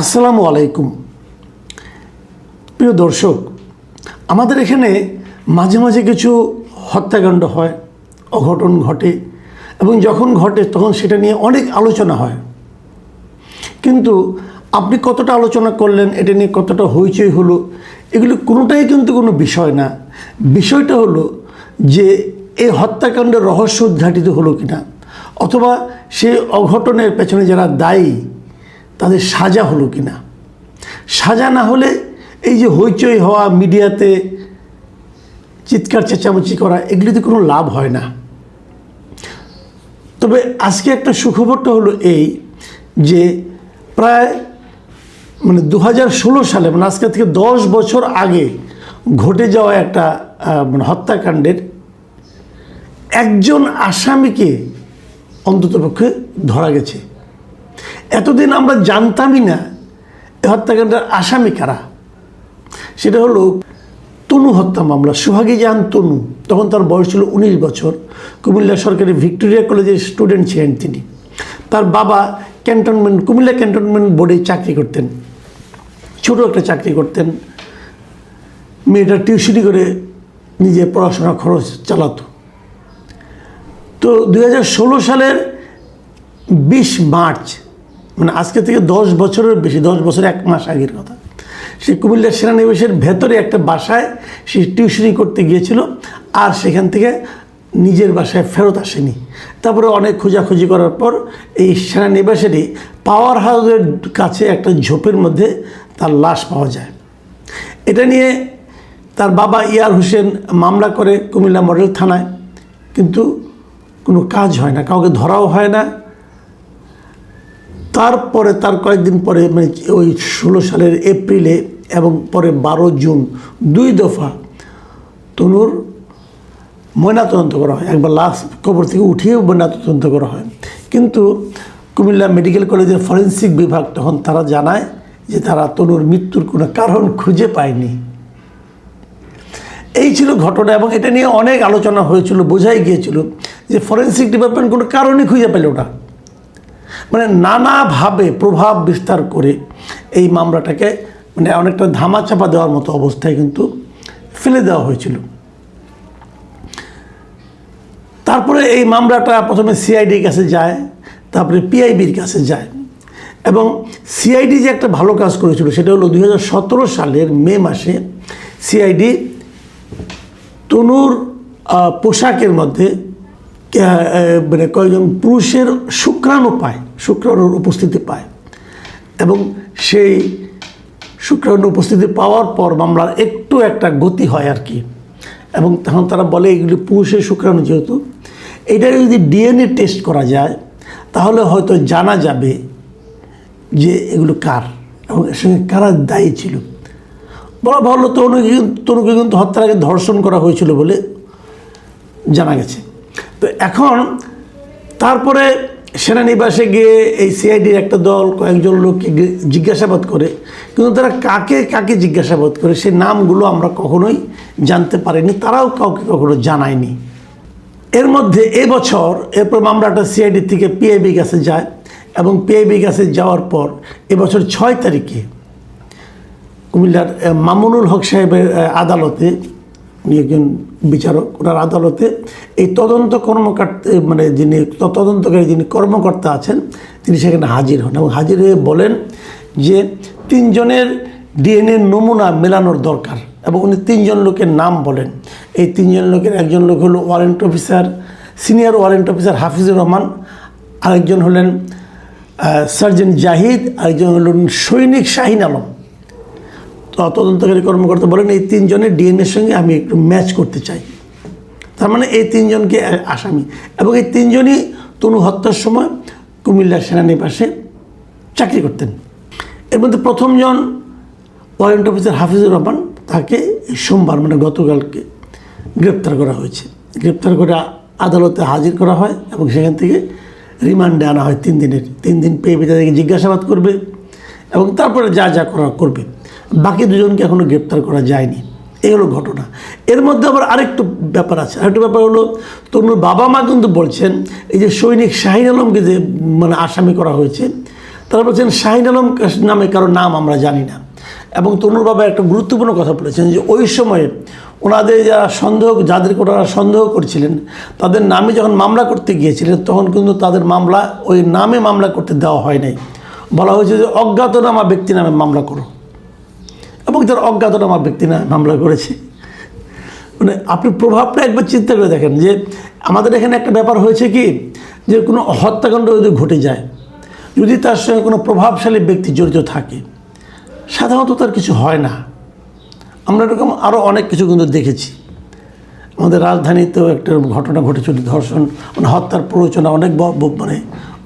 আসসালামু আলাইকুম। প্রিয় দর্শক, আমাদের এখানে মাঝে মাঝে কিছু হত্যাকাণ্ড হয়, অঘটন ঘটে, এবং যখন ঘটে তখন সেটা নিয়ে অনেক আলোচনা হয়। কিন্তু আপনি কতটা আলোচনা করলেন, এটা নিয়ে কতটা হইচই হলো, এগুলি কোনোটাই কিন্তু কোনো বিষয় না। বিষয়টা হলো যে এই হত্যাকাণ্ডের রহস্য উদ্ঘাটিত হলো কিনা, অথবা সেই অঘটনের পেছনে যারা দায়ী তাদের সাজা হলো কিনা। সাজা না হলে এই যে হইচই হওয়া, মিডিয়াতে চিৎকার চেঁচামেচি করা, এগুলিতে কোনো লাভ হয় না। তবে আজকে একটা সুখবরটা হলো এই যে প্রায় 2016 সালে, আজকে থেকে 10 বছর আগে ঘটে যাওয়া একটা হত্যাকাণ্ডের একজন আসামিকে অন্ততপক্ষে ধরা গেছে। এতদিন আমরা জানতামই না এই হত্যাকাণ্ডের আসামি কারা। সেটা হলো তনু হত্যা মামলা। সোহাগী জাহান তনু, তখন তার বয়স ছিল 19 বছর। কুমিল্লা সরকারি ভিক্টোরিয়া কলেজের স্টুডেন্ট ছিলেন তিনি। তার বাবা কুমিল্লা ক্যান্টনমেন্ট বোর্ডে চাকরি করতেন, ছোটো একটা চাকরি করতেন। মেয়েটা টিউশনি করে নিজে পড়াশোনার খরচ চালাতো। তো 2016 সালের 20 মার্চ, আজকে থেকে 10 বছরের বেশি, 10 বছর 1 মাস আগের কথা, সে কুমিল্লা সেনানিবাসের ভেতরে একটা বাসায় সে টিউশনি করতে গিয়েছিল, আর সেখান থেকে নিজের বাসায় ফেরত আসেনি। তারপরে অনেক খোঁজাখুঁজি করার পর এই সেনানিবাসেরই পাওয়ার হাউসের কাছে একটা ঝোপের মধ্যে তার লাশ পাওয়া যায়। এটা নিয়ে তার বাবা ইয়ার হোসেন মামলা করে কুমিল্লা মডেল থানায়, কিন্তু কোনো কাজ হয় না, কাউকে ধরাও হয় না। তারপরে তার কয়েকদিন পরে, ওই 16 সালের এপ্রিলে এবং পরে 12 জুন 2 দফা তনুর ময়নাতদন্ত করা হয়। একবার লাশ কবর থেকে উঠিয়ে ময়নাতদন্ত করা হয়, কিন্তু কুমিল্লা মেডিকেল কলেজের ফরেন্সিক বিভাগ তখন তারা জানায় যে তারা তনুর মৃত্যুর কোনো কারণ খুঁজে পায়নি। এই ছিল ঘটনা, এবং এটা নিয়ে অনেক আলোচনা হয়েছিল। বোঝাই গিয়েছিল যে ফরেন্সিক ডিপার্টমেন্ট কোনো কারণই খুঁজে পেল না। নানাভাবে প্রভাব বিস্তার করে এই মামলাটাকে অনেকটা ধামাচাপা দেওয়ার মতো অবস্থায় কিন্তু ফেলে দেওয়া হয়েছিল। তারপরে এই মামলাটা প্রথমে সিআইডির কাছে যায়, তারপরে পিআইবির কাছে যায়। এবং সিআইডি যে একটা ভালো কাজ করেছিল সেটা হলো 2017 সালের মে মাসে সিআইডি তনুর পোশাকের মধ্যে কয়েকজন পুরুষের শুক্রাণুর উপস্থিতি পায়, এবং সেই শুক্রাণুর উপস্থিতি পাওয়ার পর মামলার একটু একটা গতি হয় আর কি। এবং তখন তারা বলে এগুলি পুরুষের শুক্রাণু, যেহেতু এটা যদি ডিএনএ টেস্ট করা যায় তাহলে হয়তো জানা যাবে যে এগুলো কার এবং এর সঙ্গে কারা দায়ী ছিল। বলা ভালো, তনুকে কিন্তু হত্যার আগে ধর্ষণ করা হয়েছিল বলে জানা গেছে। তো এখন তারপরে সেনানিবাসে গিয়ে এই সিআইডির একটা দল কয়েকজন লোককে জিজ্ঞাসাবাদ করে, কিন্তু তারা কাকে কাকে জিজ্ঞাসাবাদ করে সেই নামগুলো আমরা কখনোই জানতে পারিনি, তারাও কাউকে কখনো জানায়নি। এর মধ্যে এরপর মামলাটা সিআইডি থেকে পিআইবি কাছে যায়, এবং পিআইবি কাছে যাওয়ার পর এবছর 6 তারিখে কুমিল্লার মামুনুল হক সাহেবের আদালতে, উনি একজন বিচারক, ওনার আদালতে এই তদন্ত তদন্তকারী যিনি কর্মকর্তা আছেন তিনি সেখানে হাজির হন, এবং হাজির হয়ে বলেন যে 3 জনের ডিএনএ নমুনা মেলানোর দরকার। এবং উনি 3 জন লোকের নাম বলেন। এই 3 জন লোকের একজন লোক হলো senior warrant officer Hafizur Rahman, আরেকজন হলেন সার্জেন্ট জাহিদ, আরেকজন হলেন সৈনিক শাহিন আলম। তদন্তকারী কর্মকর্তা বলেন এই 3 জনের ডিএনএর সঙ্গে আমি একটু ম্যাচ করতে চাই। তার মানে এই 3 জনকে আসামি, এবং এই 3 জনই তনু হত্যার সময় কুমিল্লা সেনানিবাসে চাকরি করতেন। এর মধ্যে প্রথম জন ওয়ারেন্ট অফিসার হাফিজুর রহমান, তাকে সোমবার গতকালকে গ্রেপ্তার করা হয়েছে। গ্রেপ্তার করে আদালতে হাজির করা হয়, এবং সেখান থেকে রিমান্ডে আনা হয় 3 দিনের। 3 দিন পেয়ে তাদেরকে জিজ্ঞাসাবাদ করবে, এবং তারপরে যা যা করা করবে। বাকি 2 জনকে এখনও গ্রেপ্তার করা যায়নি। এই হলো ঘটনা। এর মধ্যে আবার আরেকটু ব্যাপার আছে। আরেকটু ব্যাপার হলো তনুর বাবা মা কিন্তু বলছেন এই যে সৈনিক শাহিন আলমকে যে আসামি করা হয়েছে, তারা বলছেন শাহিন আলম নামে কারো নাম আমরা জানি না। এবং তনুর বাবা একটা গুরুত্বপূর্ণ কথা বলেছেন যে ওই সময়ে ওনাদের যাদেরকে ওনারা সন্দেহ করছিলেন তাদের নামে যখন মামলা করতে গিয়েছিলেন তখন কিন্তু তাদের মামলা ওই নামে মামলা করতে দেওয়া হয় নাই। বলা হয়েছে যে অজ্ঞাতনামা ব্যক্তি নামে মামলা করো, এবং তার অজ্ঞাতনামা ব্যক্তি নামে মামলা করেছে। মানে আপনি প্রভাবটা একবার চিন্তা করে দেখেন যে আমাদের এখানে একটা ব্যাপার হয়েছে কি, যে কোনো হত্যাকাণ্ড যদি ঘটে যায়, যদি তার সঙ্গে কোনো প্রভাবশালী ব্যক্তি জড়িত থাকে, সাধারণত তার কিছু হয় না। আমরা এরকম আরও অনেক কিছু কিন্তু দেখেছি। আমাদের রাজধানীতেও একটা ঘটনা ঘটেছিল, ধর্ষণ মানে হত্যার প্ররোচনা, অনেক মানে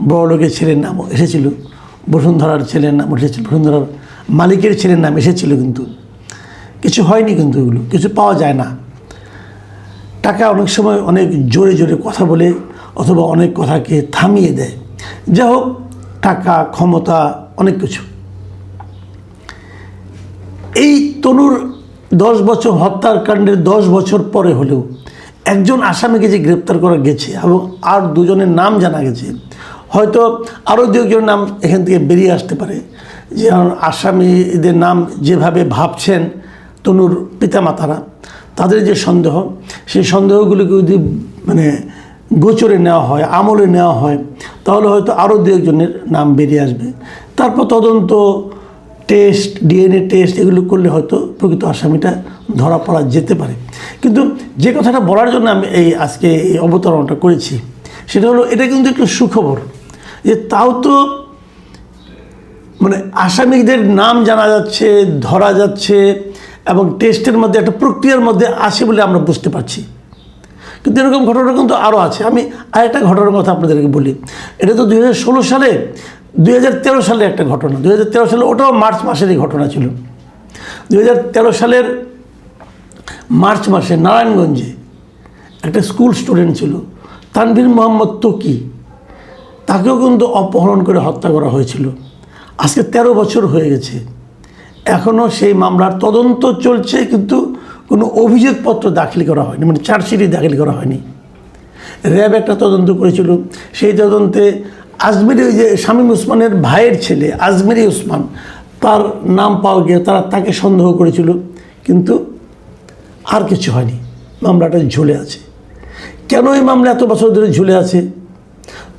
বড় লোকের ছেলের নাম এসেছিল, বসুন্ধরার ছেলের নাম এসেছিল, বসুন্ধরার মালিকের ছেলের নাম এসেছিল, কিন্তু কিছু হয়নি। কিন্তু এগুলো কিছু পাওয়া যায় না। টাকা অনেক সময় অনেক জোরে জোরে কথা বলে অথবা অনেক কথাকে থামিয়ে দেয়। যা হোক, টাকা, ক্ষমতা, অনেক কিছু। এই তনুর 10 বছর হত্যাকাণ্ডের 10 বছর পরে হলেও একজন আসামিকে যে গ্রেপ্তার করা গেছে এবং আর 2 জনের নাম জানা গেছে, হয়তো আরও 2 জনের নাম এখান থেকে বেরিয়ে আসতে পারে। যে আসামিদের নাম যেভাবে ভাবছেন তনুর পিতামাতারা, তাদের যে সন্দেহ, সেই সন্দেহগুলিকে যদি মানে গোচরে নেওয়া হয়, আমলে নেওয়া হয়, তাহলে হয়তো আরও 2 একজনের নাম বেরিয়ে আসবে। তারপর তদন্ত, টেস্ট, ডিএনএ টেস্ট এগুলো করলে হয়তো প্রকৃত আসামিটা ধরা পড়া যেতে পারে। কিন্তু যে কথাটা বলার জন্য আমি আজকে এই অবতারণাটা করেছি, সেটা হলো এটা কিন্তু একটু সুখবর যে তাও তো মানে আসামিদের নাম জানা যাচ্ছে, ধরা যাচ্ছে এবং টেস্টের মধ্যে একটা প্রক্রিয়ার মধ্যে আছে বলে আমরা বুঝতে পারছি। কিন্তু এরকম ঘটনা কিন্তু আরও আছে। আমি আরেকটা ঘটনার কথা আপনাদেরকে বলি। এটা তো 2016 সালে, 2013 সালে একটা ঘটনা। 2013 সালে, ওটাও মার্চ মাসেরই ঘটনা ছিল। 2013 সালের মার্চ মাসে নারায়ণগঞ্জে একটা স্কুল স্টুডেন্ট ছিল তানভীর মোহাম্মদ তকি, তাকেও কিন্তু অপহরণ করে হত্যা করা হয়েছিল। আজকে 13 বছর হয়ে গেছে, এখনও সেই মামলার তদন্ত চলছে, কিন্তু কোনো অভিযোগপত্র দাখিল করা হয়নি, মানে চার্জশিটই দাখিল করা হয়নি। র্যাব একটা তদন্ত করেছিল, সেই তদন্তে আজমেরি, ওই যে শামীম ওসমানের ভাইয়ের ছেলে আজমেরি ওসমান, তার নাম পাওয়া গিয়ে তাকে সন্দেহ করেছিল, কিন্তু আর কিছু হয়নি। মামলাটা ঝুলে আছে। কেন এই মামলা এত বছর ধরে ঝুলে আছে?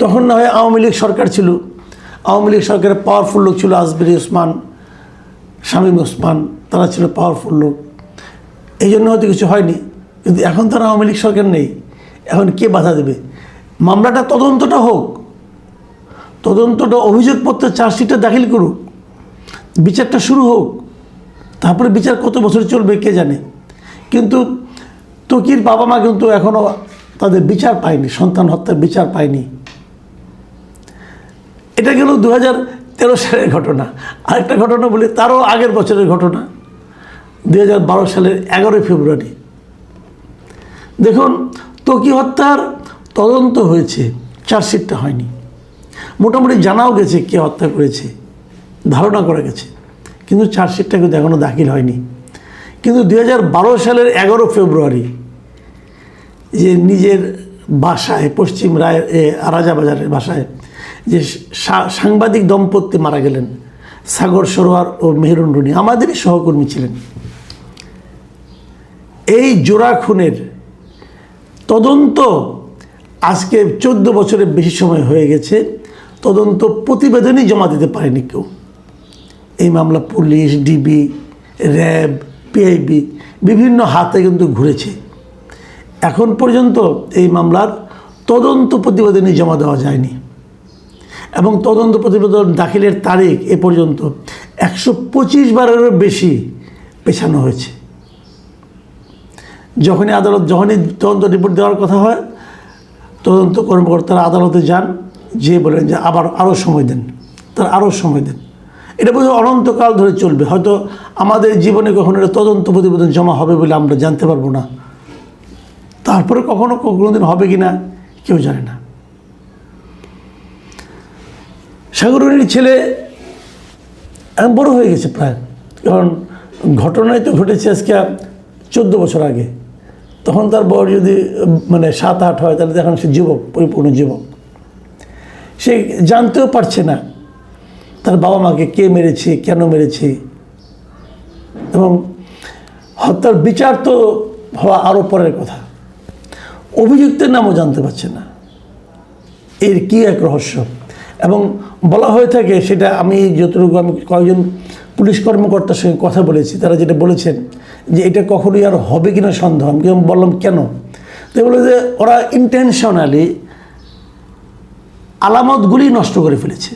তখন না হয় আওয়ামী লীগ সরকার ছিল, আওয়ামী লীগ সরকারের পাওয়ারফুল লোক ছিল আজমেরি ওসমান, শামীম ওসমান, তারা ছিল পাওয়ারফুল লোক, এই জন্য হয়তো কিছু হয়নি। কিন্তু এখন তারা আওয়ামী লীগ সরকার নেই, এখন কে বাধা দেবে? মামলাটা তদন্তটা হোক, তদন্তটা, অভিযোগপত্র, চার্জশিটটা দাখিল করুক, বিচারটা শুরু হোক, তারপরে বিচার কত বছর চলবে কে জানে। কিন্তু তকির বাবা মা কিন্তু এখনও তাদের বিচার পায়নি, সন্তান হত্যার বিচার পায়নি। এটা গেল 2013 সালের ঘটনা। আরেকটা ঘটনা বলি, তারও আগের বছরের ঘটনা, 2012 সালের 11 ফেব্রুয়ারি। দেখুন, তকি হত্যার তদন্ত হয়েছে, চার্জশিটটা হয়নি। মোটামুটি জানাও গেছে কে হত্যা করেছে, ধারণা করা গেছে, কিন্তু চার্জশিটটা কিন্তু এখনও দাখিল হয়নি। কিন্তু 2012 সালের 11 ফেব্রুয়ারি যে নিজের বাসায়, পশ্চিম রাজাবাজারের বাসায় যে সাংবাদিক দম্পতি মারা গেলেন, সাগর সরোয়ার ও মেহরুন রুনি, আমাদেরই সহকর্মী ছিলেন, এই জোড়া খুনের তদন্ত আজকে 14 বছরের বেশি সময় হয়ে গেছে, তদন্ত প্রতিবেদনই জমা দিতে পারেনি কেউ। এই মামলা পুলিশ, ডিবি, র্যাব, পিআইবি বিভিন্ন হাতে কিন্তু ঘুরেছে। এখন পর্যন্ত এই মামলার তদন্ত প্রতিবেদনই জমা দেওয়া যায়নি, এবং তদন্ত প্রতিবেদন দাখিলের তারিখ এ পর্যন্ত 125 বারেরও বেশি পেছানো হয়েছে। যখনই তদন্ত রিপোর্ট দেওয়ার কথা হয়, তদন্ত কর্মকর্তারা আদালতে যান, যে বলেন যে আরও সময় দেন, তারা আরও সময় দেন। এটা বোধ হয় অনন্তকাল ধরে চলবে। হয়তো আমাদের জীবনে কখনো এটা তদন্ত প্রতিবেদন জমা হবে বলে আমরা জানতে পারবো না, তারপরে কখনো দিন হবে কি না কেউ জানে না। সাগরের ছেলে এখন বড় হয়ে গেছে প্রায়, কারণ ঘটনাই তো ঘটেছে আজকে 14 বছর আগে। তখন তার বয়স যদি মানে 7-8 হয়, তাহলে এখন সে যুবক, পরিপূর্ণ যুবক। সে জানতেও পারছে না তার বাবা মাকে কে মেরেছে, কেন মেরেছে, এবং হত্যার বিচার তো হওয়া আরও পরের কথা। অভিযুক্তের নামও জানতে পারছে না, এর কি এক রহস্য। এবং বলা হয়ে থাকে, সেটা আমি যতটুকু আমি কয়েকজন পুলিশ কর্মকর্তার সঙ্গে কথা বলেছি, তারা যেটা বলেছেন যে এটা কখনোই আর হবে কিনা সন্দেহ। আমি বললাম কেন, তো বলে যে ওরা ইন্টেনশনালি আলামতগুলি নষ্ট করে ফেলেছে।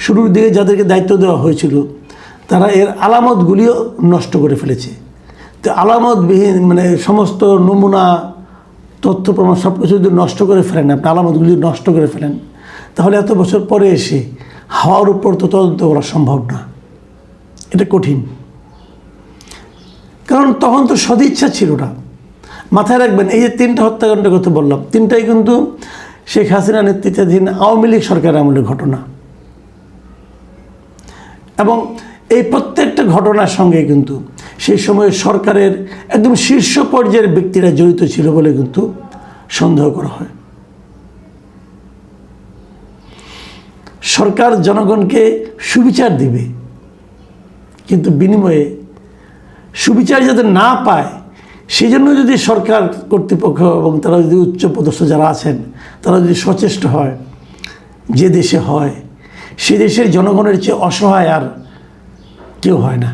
শুরুর দিকে যাদেরকে দায়িত্ব দেওয়া হয়েছিল তারা এর আলামতগুলিও নষ্ট করে ফেলেছে। তো আলামতবিহীন মানে সমস্ত নমুনা, তথ্য প্রমাণ সব কিছু যদি নষ্ট করে ফেলেন, আপনি আলামতগুলি নষ্ট করে ফেলেন, তাহলে এত বছর পরে এসে হাওয়ার উপর তো তদন্ত করা সম্ভব না, এটা কঠিন। কারণ তখন তো সদিচ্ছা ছিল না। মাথায় রাখবেন, এই যে 3টা হত্যাকাণ্ডের কথা বললাম, 3টাই কিন্তু শেখ হাসিনা নেতৃত্বাধীন আওয়ামী লীগ সরকারের আমলের ঘটনা। এবং এই প্রত্যেকটা ঘটনার সঙ্গে কিন্তু সেই সময় সরকারের একদম শীর্ষ পর্যায়ের ব্যক্তিরা জড়িত ছিল বলে কিন্তু সন্দেহ করা হয়। সরকার জনগণকে সুবিচার দিবে, কিন্তু বিনিময়ে সুবিচার যাতে না পায় সেই জন্য যদি সরকার কর্তৃপক্ষ এবং তারা যদি উচ্চপদস্থ যারা আছেন তারা যদি সচেষ্ট হয়, যে দেশে হয় সে দেশের জনগণের চেয়ে অসহায় আর কেউ হয় না।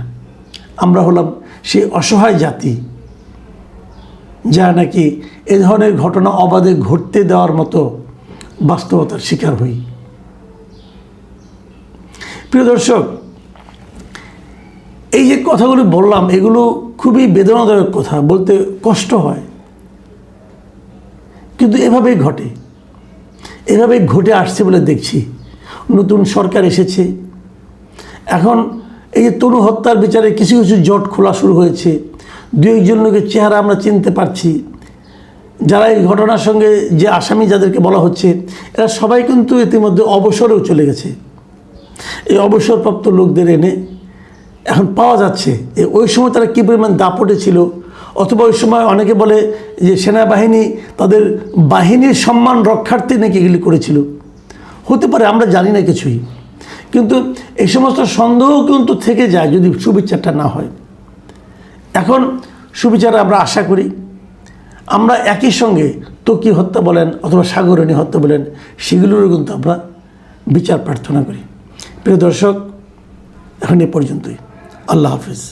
আমরা হলাম সেই অসহায় জাতি যা নাকি এ ধরনের ঘটনা অবাধে ঘটতে দেওয়ার মতো বাস্তবতার শিকার হই। প্রিয় দর্শক, এই যে কথাগুলো বললাম এগুলো খুবই বেদনাদায়ক কথা, বলতে কষ্ট হয়, কিন্তু এভাবেই ঘটে, এভাবেই ঘটে আসছে বলে দেখছি। নতুন সরকার এসেছে, এখন এই যে তনু হত্যার বিচারে কিছু কিছু জট খোলা শুরু হয়েছে, 2-1 লোকের চেহারা আমরা চিনতে পারছি। যারা এই ঘটনার সঙ্গে যে আসামি যাদেরকে বলা হচ্ছে এরা সবাই কিন্তু ইতিমধ্যে অবসরেও চলে গেছে। এই অবসরপ্রাপ্ত লোকদের এনে এখন পাওয়া যাচ্ছে যে ওই সময় তারা কী পরিমাণ দাপটে ছিল, অথবা ওই সময় অনেকে বলে যে সেনাবাহিনী তাদের বাহিনীর সম্মান রক্ষার্থে নাকি এগুলি করেছিল। হতে পারে, আমরা জানি না কিছুই, কিন্তু এই সমস্ত সন্দেহ কিন্তু থেকে যায় যদি সুবিচারটা না হয়। এখন সুবিচার আমরা আশা করি। আমরা একই সঙ্গে ত্বকী হত্যা বলেন অথবা সাগরণী হত্যা বলেন, সেগুলোরও কিন্তু আমরা বিচার প্রার্থনা করি। প্রিয় দর্শক, এখন এ পর্যন্তই। আল্লাহ হাফিজ।